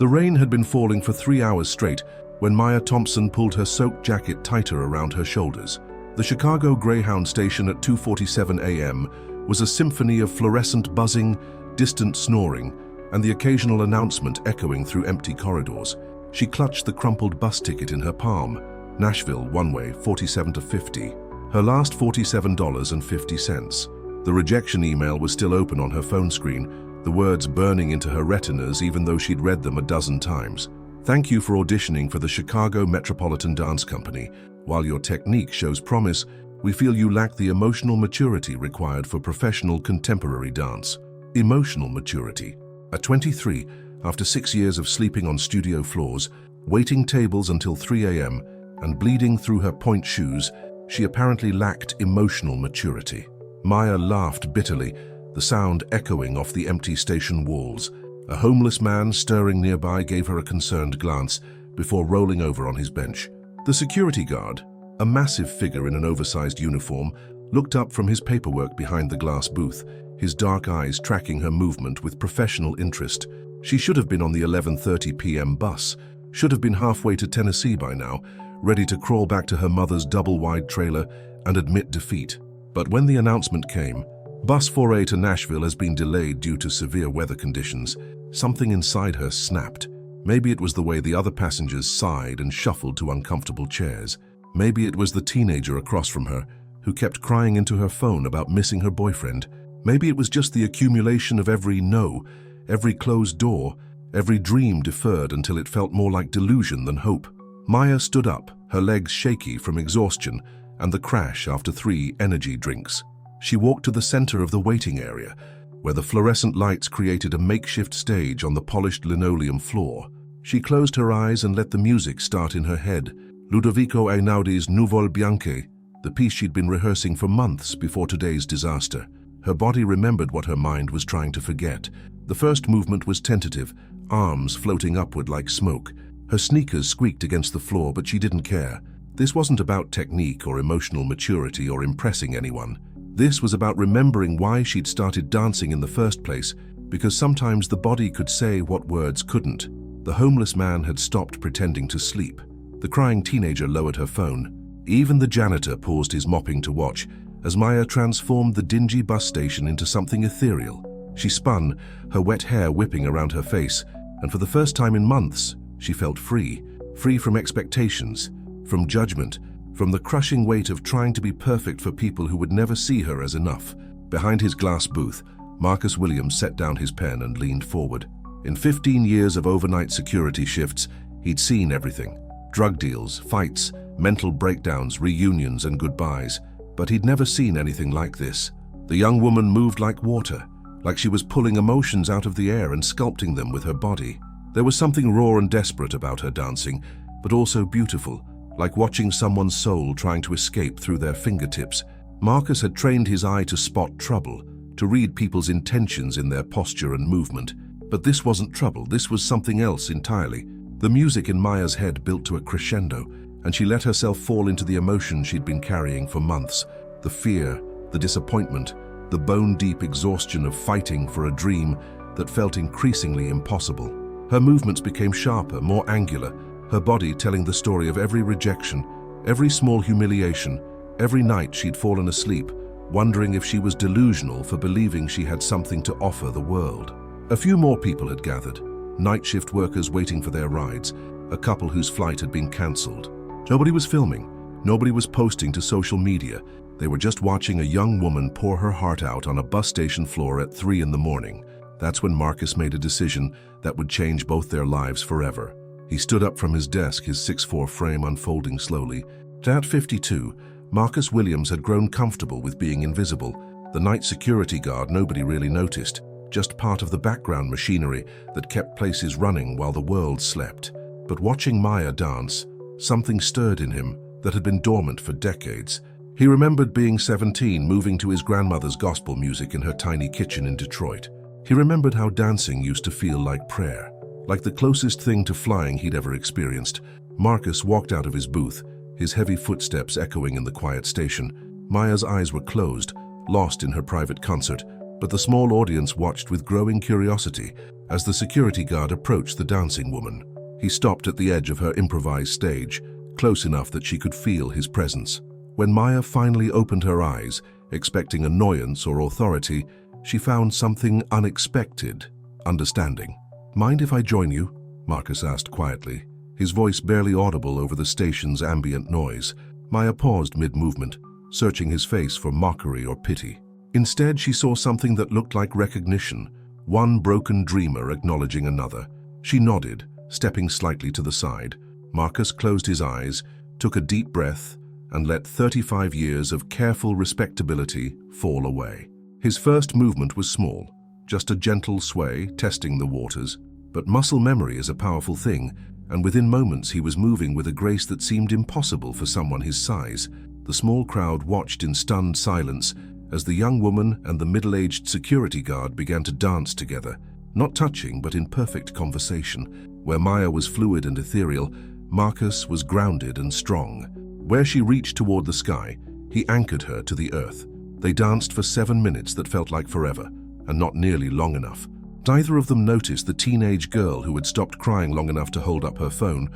The rain had been falling for 3 hours straight when Maya Thompson pulled her soaked jacket tighter around her shoulders. The Chicago Greyhound station at 2:47 a.m. was a symphony of fluorescent buzzing, distant snoring, and the occasional announcement echoing through empty corridors. She clutched the crumpled bus ticket in her palm. Nashville, one-way, 47 to 50. Her last $47.50. The rejection email was still open on her phone screen, the words burning into her retinas even though she'd read them a dozen times. Thank you for auditioning for the Chicago Metropolitan Dance Company. While your technique shows promise, we feel you lack the emotional maturity required for professional contemporary dance. Emotional maturity. At 23, after 6 years of sleeping on studio floors, waiting tables until 3 a.m., and bleeding through her point shoes, she apparently lacked emotional maturity. Maya laughed bitterly, the sound echoing off the empty station walls. A homeless man stirring nearby gave her a concerned glance before rolling over on his bench. The security guard, a massive figure in an oversized uniform, looked up from his paperwork behind the glass booth, his dark eyes tracking her movement with professional interest. She should have been on the 11:30 p.m. bus, should have been halfway to Tennessee by now, ready to crawl back to her mother's double-wide trailer and admit defeat. But when the announcement came, Bus 4A to Nashville has been delayed due to severe weather conditions, something inside her snapped. Maybe it was the way the other passengers sighed and shuffled to uncomfortable chairs. Maybe it was the teenager across from her who kept crying into her phone about missing her boyfriend. Maybe it was just the accumulation of every no, every closed door, every dream deferred until it felt more like delusion than hope. Maya stood up, her legs shaky from exhaustion and the crash after 3 energy drinks. She walked to the center of the waiting area, where the fluorescent lights created a makeshift stage on the polished linoleum floor. She closed her eyes and let the music start in her head. Ludovico Einaudi's Nuvole Bianche, the piece she'd been rehearsing for months before today's disaster. Her body remembered what her mind was trying to forget. The first movement was tentative, arms floating upward like smoke. Her sneakers squeaked against the floor, but she didn't care. This wasn't about technique or emotional maturity or impressing anyone. This was about remembering why she'd started dancing in the first place, because sometimes the body could say what words couldn't. The homeless man had stopped pretending to sleep. The crying teenager lowered her phone. Even the janitor paused his mopping to watch as Maya transformed the dingy bus station into something ethereal. She spun, her wet hair whipping around her face, and for the first time in months, she felt free. Free from expectations, from judgment, from the crushing weight of trying to be perfect for people who would never see her as enough. Behind his glass booth, Marcus Williams set down his pen and leaned forward. In 15 years of overnight security shifts, he'd seen everything. Drug deals, fights, mental breakdowns, reunions and goodbyes. But he'd never seen anything like this. The young woman moved like water, like she was pulling emotions out of the air and sculpting them with her body. There was something raw and desperate about her dancing, but also beautiful, like watching someone's soul trying to escape through their fingertips. Marcus had trained his eye to spot trouble, to read people's intentions in their posture and movement. But this wasn't trouble, this was something else entirely. The music in Maya's head built to a crescendo, and she let herself fall into the emotion she'd been carrying for months. The fear, the disappointment, the bone-deep exhaustion of fighting for a dream that felt increasingly impossible. Her movements became sharper, more angular, her body telling the story of every rejection, every small humiliation, every night she'd fallen asleep, wondering if she was delusional for believing she had something to offer the world. A few more people had gathered, night shift workers waiting for their rides, a couple whose flight had been cancelled. Nobody was filming, nobody was posting to social media. They were just watching a young woman pour her heart out on a bus station floor at 3 in the morning. That's when Marcus made a decision that would change both their lives forever. He stood up from his desk, his 6'4" frame unfolding slowly. At 52, Marcus Williams had grown comfortable with being invisible. The night security guard nobody really noticed, just part of the background machinery that kept places running while the world slept. But watching Maya dance, something stirred in him that had been dormant for decades. He remembered being 17, moving to his grandmother's gospel music in her tiny kitchen in Detroit. He remembered how dancing used to feel like prayer, like the closest thing to flying he'd ever experienced. Marcus walked out of his booth, his heavy footsteps echoing in the quiet station. Maya's eyes were closed, lost in her private concert, but the small audience watched with growing curiosity. As the security guard approached the dancing woman, he stopped at the edge of her improvised stage, close enough that she could feel his presence. When Maya finally opened her eyes, expecting annoyance or authority, she found something unexpected: understanding. "Mind if I join you?" Marcus asked quietly, his voice barely audible over the station's ambient noise. Maya paused mid-movement, searching his face for mockery or pity. Instead, she saw something that looked like recognition, one broken dreamer acknowledging another. She nodded, stepping slightly to the side. Marcus closed his eyes, took a deep breath, and let 35 years of careful respectability fall away. His first movement was small, just a gentle sway, testing the waters. But muscle memory is a powerful thing, and within moments he was moving with a grace that seemed impossible for someone his size. The small crowd watched in stunned silence as the young woman and the middle-aged security guard began to dance together, not touching but in perfect conversation. Where Maya was fluid and ethereal, Marcus was grounded and strong. Where she reached toward the sky, he anchored her to the earth. They danced for 7 minutes that felt like forever, and not nearly long enough. Neither of them noticed the teenage girl who had stopped crying long enough to hold up her phone,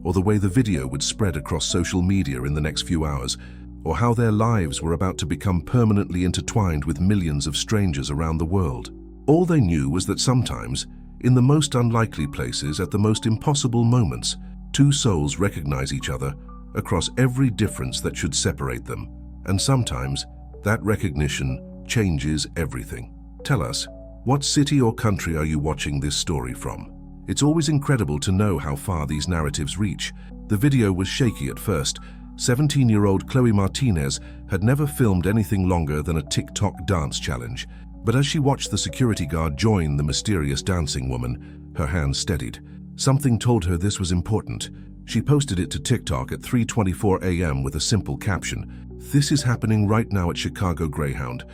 or the way the video would spread across social media in the next few hours, or how their lives were about to become permanently intertwined with millions of strangers around the world. All they knew was that sometimes, in the most unlikely places, at the most impossible moments, two souls recognize each other across every difference that should separate them. And sometimes, that recognition changes everything. Tell us, what city or country are you watching this story from? It's always incredible to know how far these narratives reach. The video was shaky at first. 17-year-old Chloe Martinez had never filmed anything longer than a TikTok dance challenge. But as she watched the security guard join the mysterious dancing woman, her hands steadied. Something told her this was important. She posted it to TikTok at 3:24 a.m. with a simple caption: "This is happening right now at Chicago Greyhound.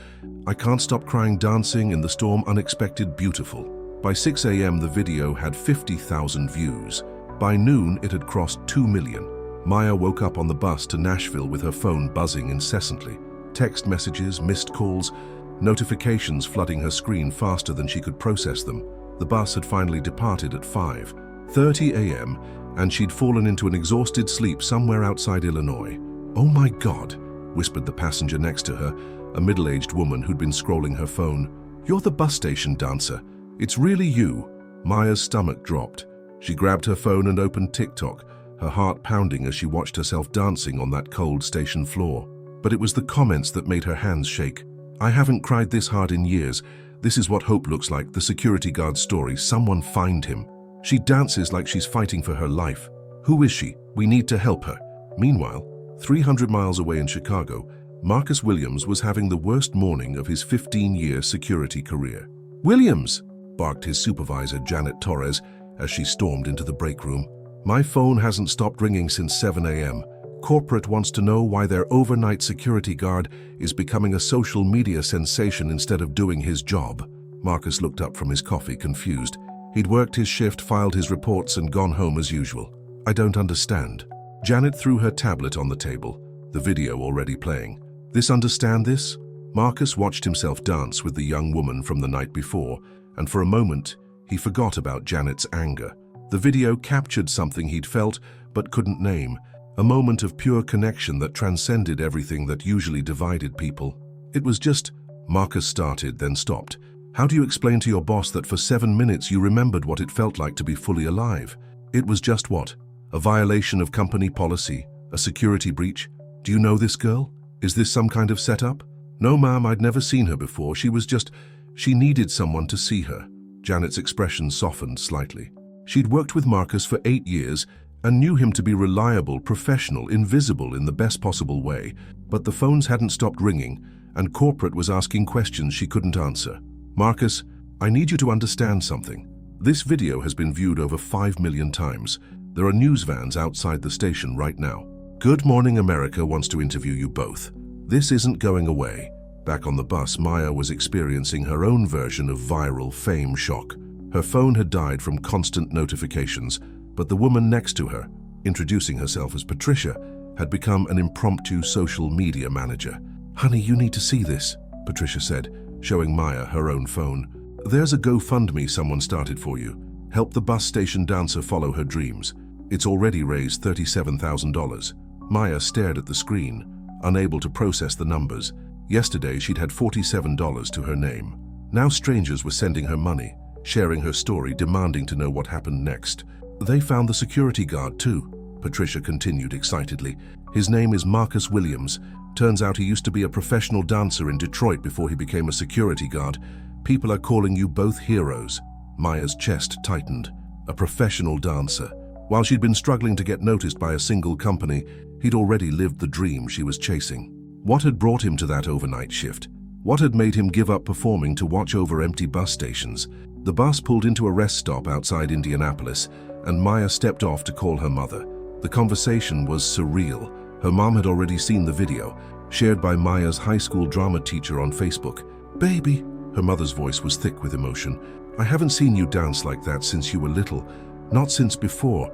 I can't stop crying dancing in the storm, unexpected, beautiful." By 6 a.m. the video had 50,000 views. By noon it had crossed 2 million. Maya woke up on the bus to Nashville with her phone buzzing incessantly. Text messages, missed calls, notifications flooding her screen faster than she could process them. The bus had finally departed at 5:30 a.m. and she'd fallen into an exhausted sleep somewhere outside Illinois. "Oh my God," whispered the passenger next to her, a middle-aged woman who'd been scrolling her phone. "You're the bus station dancer. It's really you." Maya's stomach dropped. She grabbed her phone and opened TikTok, her heart pounding as she watched herself dancing on that cold station floor. But it was the comments that made her hands shake. "I haven't cried this hard in years. This is what hope looks like. The security guard's story. Someone find him. She dances like she's fighting for her life. Who is she? We need to help her." Meanwhile, 300 miles away in Chicago, Marcus Williams was having the worst morning of his 15-year security career. "Williams!" barked his supervisor, Janet Torres, as she stormed into the break room. "My phone hasn't stopped ringing since 7 a.m. Corporate wants to know why their overnight security guard is becoming a social media sensation instead of doing his job." Marcus looked up from his coffee, confused. He'd worked his shift, filed his reports, and gone home as usual. "I don't understand." Janet threw her tablet on the table, the video already playing. "This understand this?" Marcus watched himself dance with the young woman from the night before, and for a moment, he forgot about Janet's anger. The video captured something he'd felt but couldn't name, a moment of pure connection that transcended everything that usually divided people. It was just, Marcus started, then stopped. "How do you explain to your boss that for 7 minutes you remembered what it felt like to be fully alive? It was just what? A violation of company policy? A security breach? Do you know this girl? Is this some kind of setup?" "No, ma'am, I'd never seen her before. She needed someone to see her." Janet's expression softened slightly. She'd worked with Marcus for 8 years and knew him to be reliable, professional, invisible in the best possible way. But the phones hadn't stopped ringing, and corporate was asking questions she couldn't answer. "Marcus, I need you to understand something. This video has been viewed over 5 million times. There are news vans outside the station right now. Good Morning America wants to interview you both. This isn't going away." Back on the bus, Maya was experiencing her own version of viral fame shock. Her phone had died from constant notifications, but the woman next to her, introducing herself as Patricia, had become an impromptu social media manager. "Honey, you need to see this," Patricia said, showing Maya her own phone. There's a GoFundMe someone started for you. Help the bus station dancer follow her dreams. It's already raised $37,000. Maya stared at the screen, unable to process the numbers. Yesterday, she'd had $47 to her name. Now strangers were sending her money, sharing her story, demanding to know what happened next. They found the security guard too, Patricia continued excitedly. His name is Marcus Williams. Turns out he used to be a professional dancer in Detroit before he became a security guard. People are calling you both heroes. Maya's chest tightened. A professional dancer. While she'd been struggling to get noticed by a single company, he'd already lived the dream she was chasing. What had brought him to that overnight shift? What had made him give up performing to watch over empty bus stations? The bus pulled into a rest stop outside Indianapolis, and Maya stepped off to call her mother. The conversation was surreal. Her mom had already seen the video, shared by Maya's high school drama teacher on Facebook. "Baby," her mother's voice was thick with emotion, "I haven't seen you dance like that since you were little. Not since before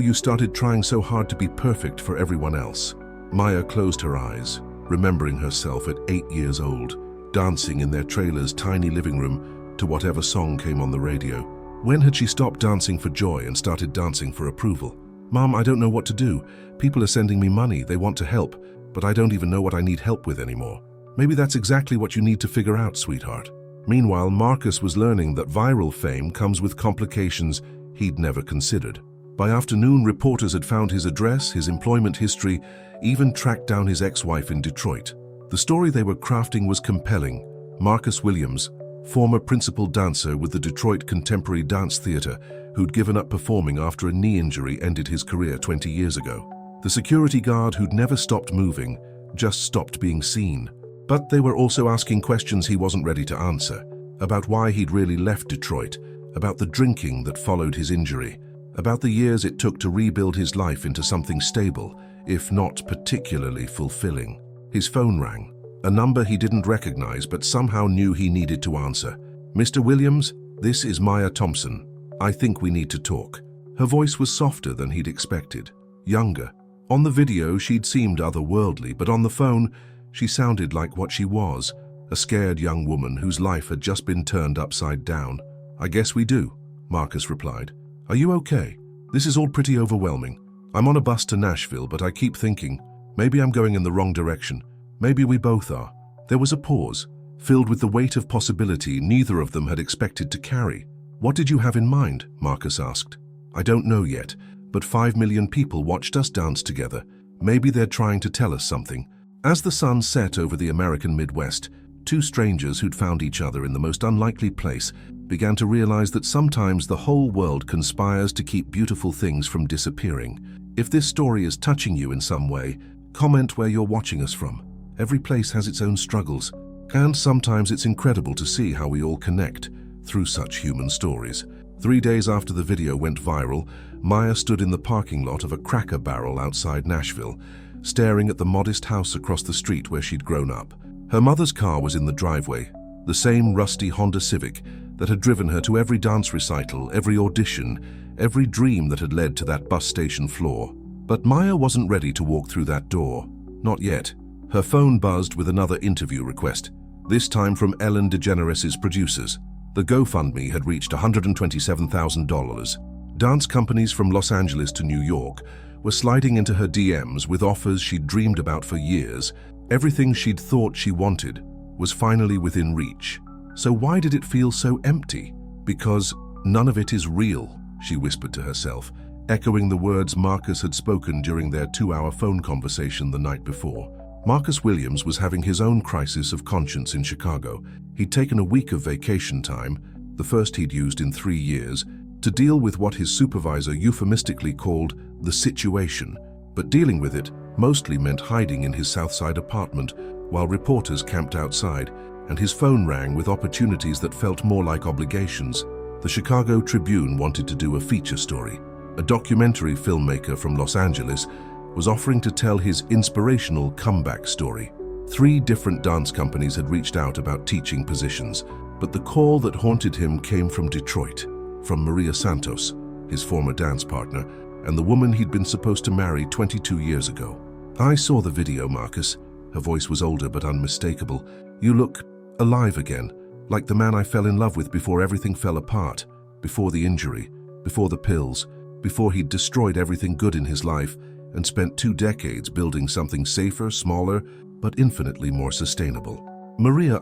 you started trying so hard to be perfect for everyone else." Maya closed her eyes, remembering herself at 8 years old, dancing in their trailer's tiny living room to whatever song came on the radio. When had she stopped dancing for joy and started dancing for approval? "Mom, I don't know what to do. People are sending me money, they want to help, but I don't even know what I need help with anymore." "Maybe that's exactly what you need to figure out, sweetheart." Meanwhile, Marcus was learning that viral fame comes with complications he'd never considered. By afternoon, reporters had found his address, his employment history, even tracked down his ex-wife in Detroit. The story they were crafting was compelling. Marcus Williams, former principal dancer with the Detroit Contemporary Dance Theater, who'd given up performing after a knee injury ended his career 20 years ago. The security guard who'd never stopped moving, just stopped being seen. But they were also asking questions he wasn't ready to answer, about why he'd really left Detroit, about the drinking that followed his injury, about the years it took to rebuild his life into something stable, if not particularly fulfilling. His phone rang, a number he didn't recognize but somehow knew he needed to answer. "Mr. Williams, this is Maya Thompson. I think we need to talk." Her voice was softer than he'd expected, younger. On the video, she'd seemed otherworldly, but on the phone, she sounded like what she was, a scared young woman whose life had just been turned upside down. "I guess we do," Marcus replied. "Are you okay? This is all pretty overwhelming. I'm on a bus to Nashville, but I keep thinking, maybe I'm going in the wrong direction. Maybe we both are." There was a pause, filled with the weight of possibility neither of them had expected to carry. "What did you have in mind?" Marcus asked. "I don't know yet, but 5 million people watched us dance together. Maybe they're trying to tell us something." As the sun set over the American Midwest, two strangers who'd found each other in the most unlikely place began to realize that sometimes the whole world conspires to keep beautiful things from disappearing. If this story is touching you in some way, comment where you're watching us from. Every place has its own struggles, and sometimes it's incredible to see how we all connect through such human stories. 3 days after the video went viral, Maya stood in the parking lot of a Cracker Barrel outside Nashville, staring at the modest house across the street where she'd grown up. Her mother's car was in the driveway, the same rusty Honda Civic that had driven her to every dance recital, every audition, every dream that had led to that bus station floor. But Maya wasn't ready to walk through that door. Not yet. Her phone buzzed with another interview request, this time from Ellen DeGeneres' producers. The GoFundMe had reached $127,000. Dance companies from Los Angeles to New York were sliding into her DMs with offers she'd dreamed about for years. Everything she'd thought she wanted was finally within reach. So why did it feel so empty? Because none of it is real, she whispered to herself, echoing the words Marcus had spoken during their 2-hour phone conversation the night before. Marcus Williams was having his own crisis of conscience in Chicago. He'd taken a week of vacation time, the first he'd used in 3 years, to deal with what his supervisor euphemistically called the situation. But dealing with it mostly meant hiding in his Southside apartment while reporters camped outside, and his phone rang with opportunities that felt more like obligations. The Chicago Tribune wanted to do a feature story. A documentary filmmaker from Los Angeles was offering to tell his inspirational comeback story. 3 different dance companies had reached out about teaching positions, but the call that haunted him came from Detroit, from Maria Santos, his former dance partner, and the woman he'd been supposed to marry 22 years ago. "I saw the video, Marcus." Her voice was older but unmistakable. "You look alive again. like the man I fell in love with before everything fell apart, before the injury, before the pills, before he'd destroyed everything good in his life and spent 2 decades building something safer, smaller, but infinitely more sustainable. Maria,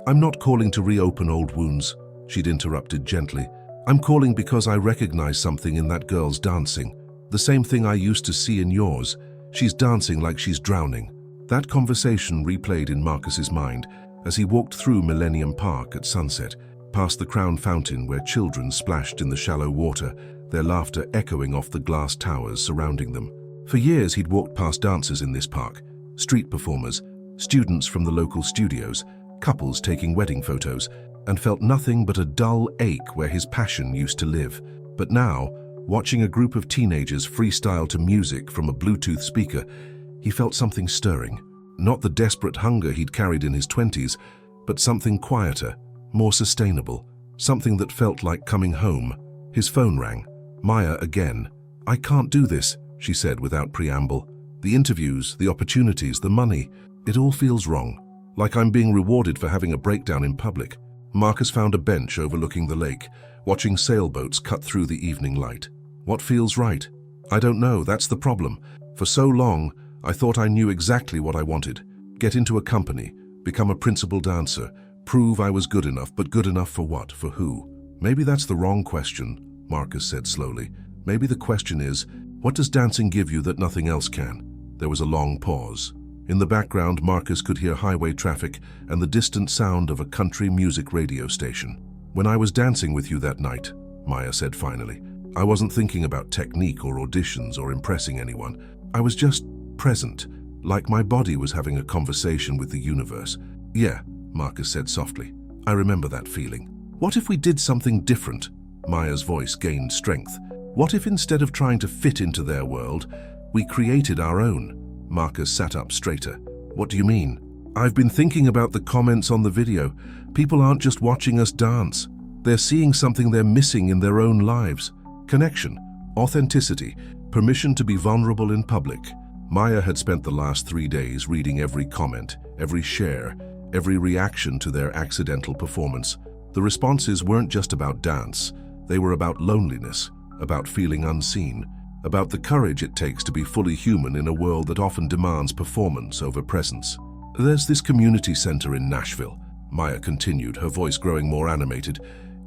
I'm not calling to reopen old wounds, she'd interrupted gently. I'm calling because I recognize something in that girl's dancing. The same thing I used to see in yours. She's dancing like she's drowning. That conversation replayed in Marcus's mind as he walked through Millennium Park at sunset, past the Crown Fountain where children splashed in the shallow water, their laughter echoing off the glass towers surrounding them. For years he'd walked past dancers in this park, street performers, students from the local studios, couples taking wedding photos, and felt nothing but a dull ache where his passion used to live. But now, watching a group of teenagers freestyle to music from a Bluetooth speaker, he felt something stirring. Not the desperate hunger he'd carried in his 20s, but something quieter, more sustainable, something that felt like coming home. His phone rang. Maya again. "I can't do this," she said without preamble. "The interviews, the opportunities, the money, it all feels wrong. Like I'm being rewarded for having a breakdown in public." Marcus found a bench overlooking the lake, watching sailboats cut through the evening light. "What feels right? I don't know, that's the problem. For so long, I thought I knew exactly what I wanted. Get into a company, become a principal dancer, prove I was good enough, but good enough for what, for who? Maybe that's the wrong question," Marcus said slowly. "Maybe the question is, what does dancing give you that nothing else can?" There was a long pause. In the background, Marcus could hear highway traffic and the distant sound of a country music radio station. "When I was dancing with you that night," Maya said finally, "I wasn't thinking about technique or auditions or impressing anyone. I was just present, like my body was having a conversation with the universe." "Yeah," Marcus said softly. "I remember that feeling." "What if we did something different?" Maya's voice gained strength. "What if instead of trying to fit into their world, we created our own?" Marcus sat up straighter. "What do you mean?" "I've been thinking about the comments on the video. People aren't just watching us dance. They're seeing something they're missing in their own lives. Connection, authenticity, permission to be vulnerable in public." Maya had spent the last 3 days reading every comment, every share, every reaction to their accidental performance. The responses weren't just about dance. They were about loneliness, about feeling unseen, about the courage it takes to be fully human in a world that often demands performance over presence. "There's this community center in Nashville," Maya continued, her voice growing more animated.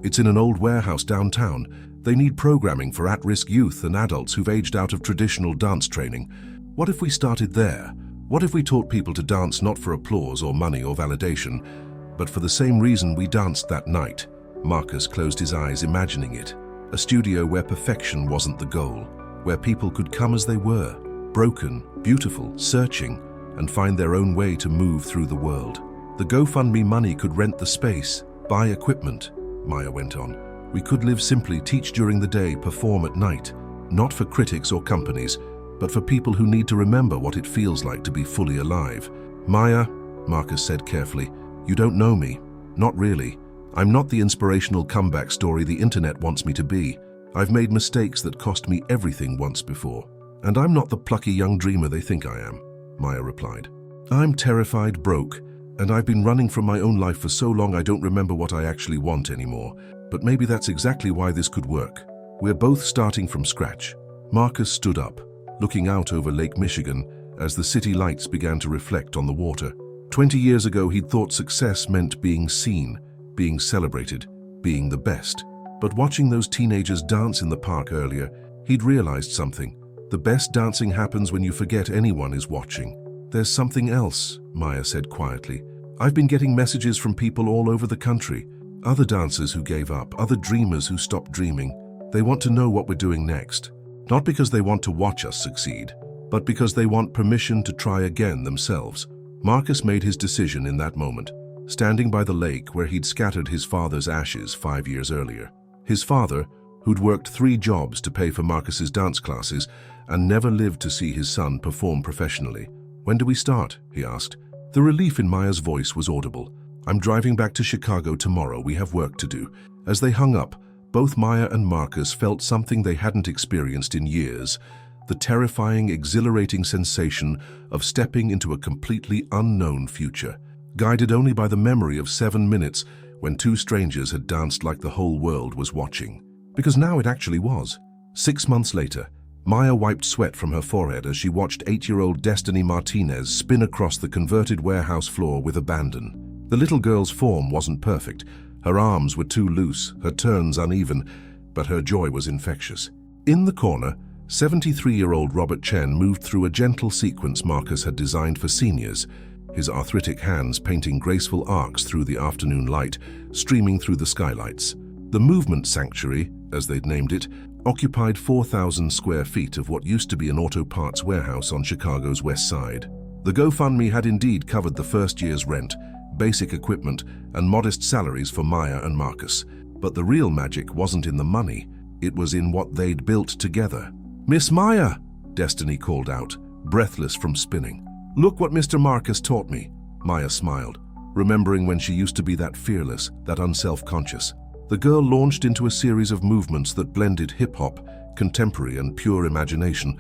"It's in an old warehouse downtown. They need programming for at-risk youth and adults who've aged out of traditional dance training. What if we started there? What if we taught people to dance not for applause or money or validation, but for the same reason we danced that night?" Marcus closed his eyes, imagining it. A studio where perfection wasn't the goal, where people could come as they were, broken, beautiful, searching, and find their own way to move through the world. "The GoFundMe money could rent the space, buy equipment," Maya went on. "We could live simply, teach during the day, perform at night, not for critics or companies, but for people who need to remember what it feels like to be fully alive." "Maya," Marcus said carefully, "you don't know me. Not really. I'm not the inspirational comeback story the internet wants me to be. I've made mistakes that cost me everything once before. And I'm not the plucky young dreamer they think I am," Maya replied. "I'm terrified, broke, and I've been running from my own life for so long I don't remember what I actually want anymore. But maybe that's exactly why this could work. We're both starting from scratch." Marcus stood up, looking out over Lake Michigan as the city lights began to reflect on the water. 20 years ago, he'd thought success meant being seen, being celebrated, being the best. But watching those teenagers dance in the park earlier, he'd realized something. The best dancing happens when you forget anyone is watching. "There's something else," Maya said quietly. "I've been getting messages from people all over the country. Other dancers who gave up, other dreamers who stopped dreaming. They want to know what we're doing next. Not because they want to watch us succeed, but because they want permission to try again themselves." Marcus made his decision in that moment, standing by the lake where he'd scattered his father's ashes 5 years earlier. His father, who'd worked 3 jobs to pay for Marcus's dance classes and never lived to see his son perform professionally. "When do we start?" he asked. The relief in Maya's voice was audible. "I'm driving back to Chicago tomorrow. We have work to do." As they hung up, both Maya and Marcus felt something they hadn't experienced in years, the terrifying, exhilarating sensation of stepping into a completely unknown future, guided only by the memory of 7 minutes when two strangers had danced like the whole world was watching. Because now it actually was. 6 months later, Maya wiped sweat from her forehead as she watched 8-year-old Destiny Martinez spin across the converted warehouse floor with abandon. The little girl's form wasn't perfect. Her arms were too loose, her turns uneven, but her joy was infectious. In the corner, 73-year-old Robert Chen moved through a gentle sequence Marcus had designed for seniors, his arthritic hands painting graceful arcs through the afternoon light, streaming through the skylights. The Movement Sanctuary, as they'd named it, occupied 4,000 square feet of what used to be an auto parts warehouse on Chicago's west side. The GoFundMe had indeed covered the first year's rent, basic equipment, and modest salaries for Maya and Marcus. But the real magic wasn't in the money, it was in what they'd built together. "Miss Maya," Destiny called out, breathless from spinning. "Look what Mr. Marcus taught me." Maya smiled, remembering when she used to be that fearless, that unself-conscious. The girl launched into a series of movements that blended hip-hop, contemporary and pure imagination,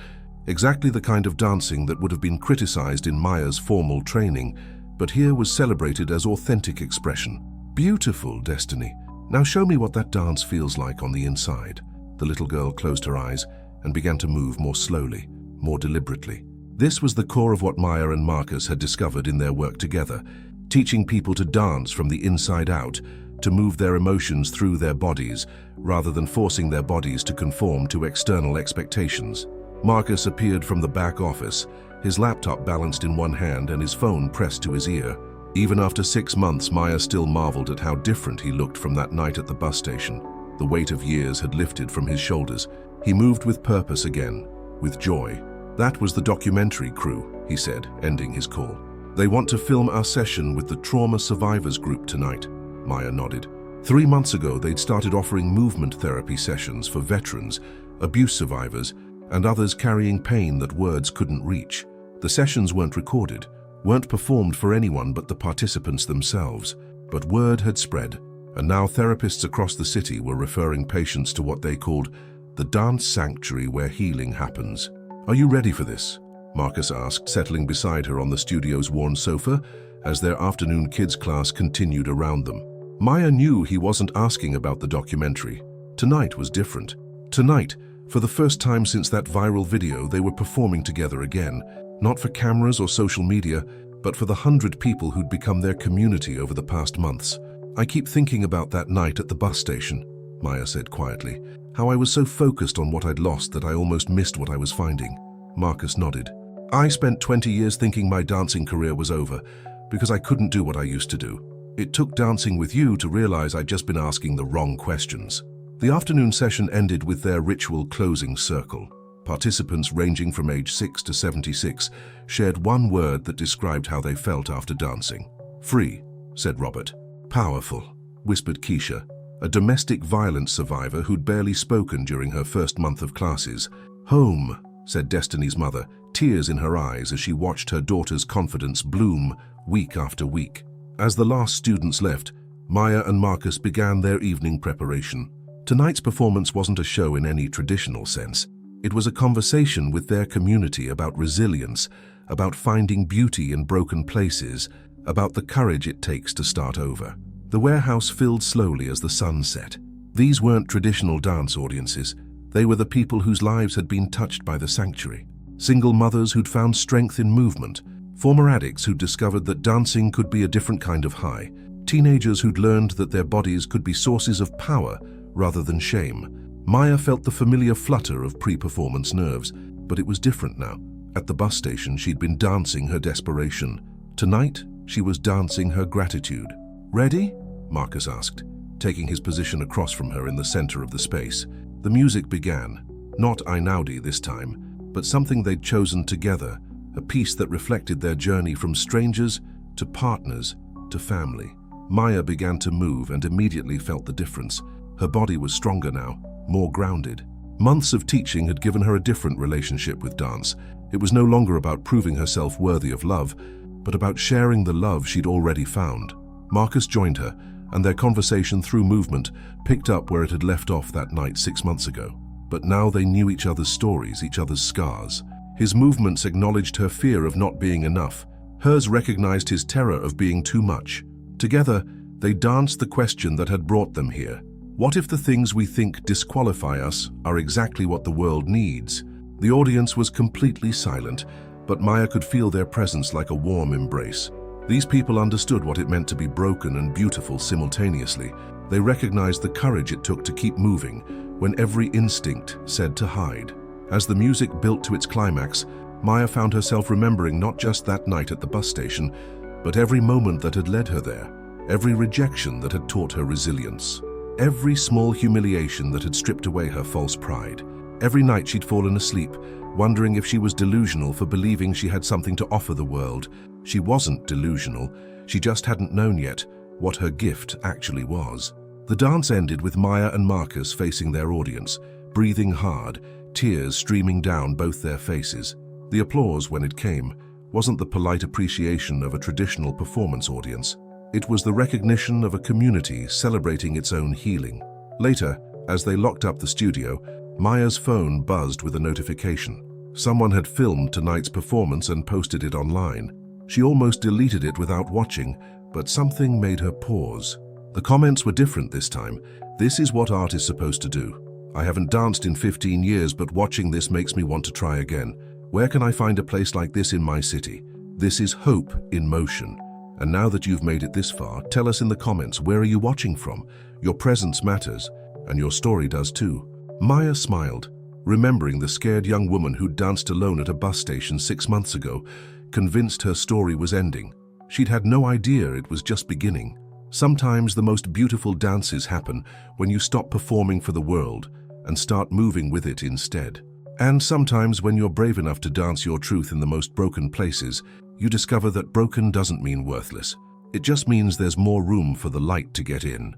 exactly the kind of dancing that would have been criticized in Maya's formal training, but here was celebrated as authentic expression. "Beautiful, Destiny. Now show me what that dance feels like on the inside." The little girl closed her eyes and began to move more slowly, more deliberately. This was the core of what Maya and Marcus had discovered in their work together, teaching people to dance from the inside out, to move their emotions through their bodies, rather than forcing their bodies to conform to external expectations. Marcus appeared from the back office, his laptop balanced in one hand and his phone pressed to his ear. Even after 6 months, Maya still marveled at how different he looked from that night at the bus station. The weight of years had lifted from his shoulders. He moved with purpose again, with joy. "That was the documentary crew," he said, ending his call. "They want to film our session with the Trauma Survivors Group tonight." Maya nodded. 3 months ago, they'd started offering movement therapy sessions for veterans, abuse survivors, and others carrying pain that words couldn't reach. The sessions weren't recorded, weren't performed for anyone but the participants themselves. But word had spread, and now therapists across the city were referring patients to what they called the dance sanctuary where healing happens. "Are you ready for this?" Marcus asked, settling beside her on the studio's worn sofa as their afternoon kids class continued around them. Maya knew he wasn't asking about the documentary. Tonight was different. Tonight, for the first time since that viral video, they were performing together again, not for cameras or social media, but for the 100 people who'd become their community over the past months. "I keep thinking about that night at the bus station," Maya said quietly, "how I was so focused on what I'd lost that I almost missed what I was finding." Marcus nodded. "I spent 20 years thinking my dancing career was over because I couldn't do what I used to do. It took dancing with you to realize I'd just been asking the wrong questions." The afternoon session ended with their ritual closing circle. Participants ranging from age 6 to 76 shared one word that described how they felt after dancing. "Free," said Robert. "Powerful," whispered Keisha, a domestic violence survivor who'd barely spoken during her first month of classes. "Home," said Destiny's mother, tears in her eyes as she watched her daughter's confidence bloom week after week. As the last students left, Maya and Marcus began their evening preparation. Tonight's performance wasn't a show in any traditional sense. It was a conversation with their community about resilience, about finding beauty in broken places, about the courage it takes to start over. The warehouse filled slowly as the sun set. These weren't traditional dance audiences. They were the people whose lives had been touched by the sanctuary. Single mothers who'd found strength in movement, former addicts who'd discovered that dancing could be a different kind of high, teenagers who'd learned that their bodies could be sources of power rather than shame. Maya felt the familiar flutter of pre-performance nerves, but it was different now. At the bus station, she'd been dancing her desperation. Tonight, she was dancing her gratitude. "Ready?" Marcus asked, taking his position across from her in the center of the space. The music began, not Einaudi this time, but something they'd chosen together, a piece that reflected their journey from strangers to partners to family. Maya began to move and immediately felt the difference. Her body was stronger now, more grounded. Months of teaching had given her a different relationship with dance. It was no longer about proving herself worthy of love, but about sharing the love she'd already found. Marcus joined her, and their conversation through movement picked up where it had left off that night 6 months ago. But now they knew each other's stories, each other's scars. His movements acknowledged her fear of not being enough. Hers recognized his terror of being too much. Together, They danced the question that had brought them here. What if the things we think disqualify us are exactly what the world needs? The audience was completely silent, but Maya could feel their presence like a warm embrace. These people understood what it meant to be broken and beautiful simultaneously. They recognized the courage it took to keep moving when every instinct said to hide. As the music built to its climax, Maya found herself remembering not just that night at the bus station, but every moment that had led her there, every rejection that had taught her resilience, every small humiliation that had stripped away her false pride. Every night she'd fallen asleep, wondering if she was delusional for believing she had something to offer the world. She wasn't delusional, she just hadn't known yet what her gift actually was. The dance ended with Maya and Marcus facing their audience, breathing hard, tears streaming down both their faces. The applause, when it came, wasn't the polite appreciation of a traditional performance audience. It was the recognition of a community celebrating its own healing. Later, as they locked up the studio, Maya's phone buzzed with a notification. Someone had filmed tonight's performance and posted it online. She almost deleted it without watching, but something made her pause. The comments were different this time. "This is what art is supposed to do. I haven't danced in 15 years, but watching this makes me want to try again. Where can I find a place like this in my city? This is hope in motion." And now that you've made it this far, tell us in the comments, where are you watching from? Your presence matters, and your story does too. Maya smiled, remembering the scared young woman who danced alone at a bus station 6 months ago, convinced her story was ending. She'd had no idea it was just beginning. Sometimes the most beautiful dances happen when you stop performing for the world and start moving with it instead. And sometimes when you're brave enough to dance your truth in the most broken places, you discover that broken doesn't mean worthless. It just means there's more room for the light to get in.